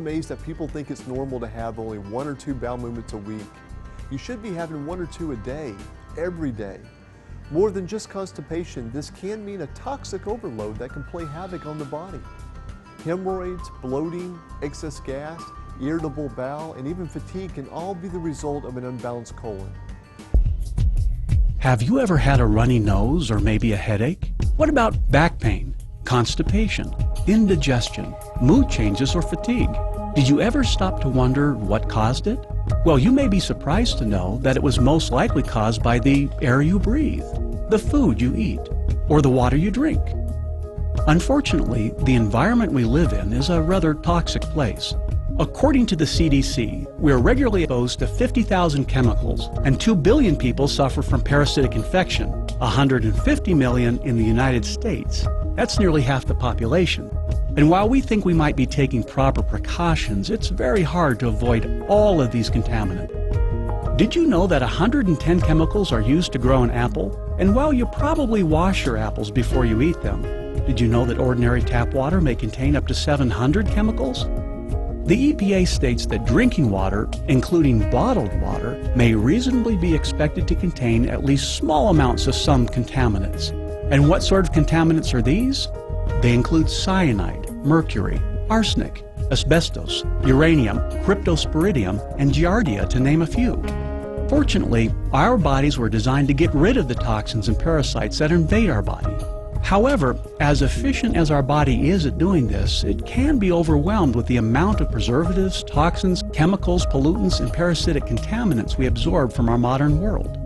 amazed that people think it's normal to have only 1 or 2 bowel movements a week. You should be having 1 or 2 a day, every day. More than just constipation, this can mean a toxic overload that can play havoc on the body. Hemorrhoids, bloating, excess gas, irritable bowel, and even fatigue can all be the result of an unbalanced colon. Have you ever had a runny nose or maybe a headache? What about back pain, constipation, indigestion, mood changes, or fatigue? Did you ever stop to wonder what caused it? Well, you may be surprised to know that it was most likely caused by the air you breathe, the food you eat, or the water you drink. Unfortunately, the environment we live in is a rather toxic place. According to the CDC, we are regularly exposed to 50,000 chemicals, and 2 billion people suffer from parasitic infection, 150 million in the United States. That's nearly half the population. And while we think we might be taking proper precautions, it's very hard to avoid all of these contaminants. Did you know that 110 chemicals are used to grow an apple? And while you probably wash your apples before you eat them, did you know that ordinary tap water may contain up to 700 chemicals? The EPA states that drinking water, including bottled water, may reasonably be expected to contain at least small amounts of some contaminants. And what sort of contaminants are these? They include cyanide, mercury, arsenic, asbestos, uranium, cryptosporidium, and giardia, to name a few. Fortunately, our bodies were designed to get rid of the toxins and parasites that invade our body. However, as efficient as our body is at doing this, it can be overwhelmed with the amount of preservatives, toxins, chemicals, pollutants, and parasitic contaminants we absorb from our modern world.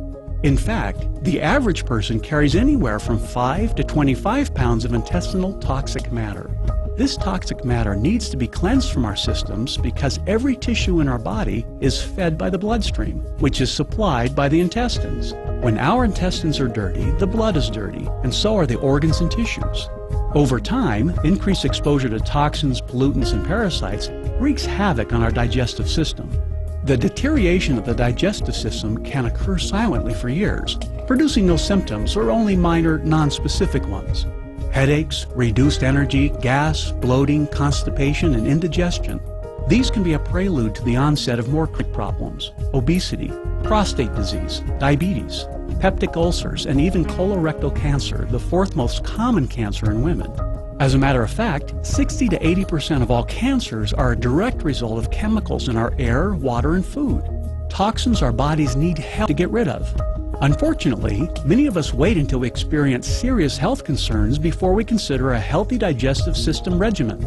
In fact, the average person carries anywhere from 5 to 25 pounds of intestinal toxic matter. This toxic matter needs to be cleansed from our systems because every tissue in our body is fed by the bloodstream, which is supplied by the intestines. When our intestines are dirty, the blood is dirty, and so are the organs and tissues. Over time, increased exposure to toxins, pollutants, and parasites wreaks havoc on our digestive system. The deterioration of the digestive system can occur silently for years, producing no symptoms or only minor, non-specific ones. Headaches, reduced energy, gas, bloating, constipation, and indigestion. These can be a prelude to the onset of more chronic problems: obesity, prostate disease, diabetes, peptic ulcers, and even colorectal cancer, the 4th most common cancer in women. As a matter of fact, 60 to 80% of all cancers are a direct result of chemicals in our air, water, and food. Toxins our bodies need help to get rid of. Unfortunately, many of us wait until we experience serious health concerns before we consider a healthy digestive system regimen.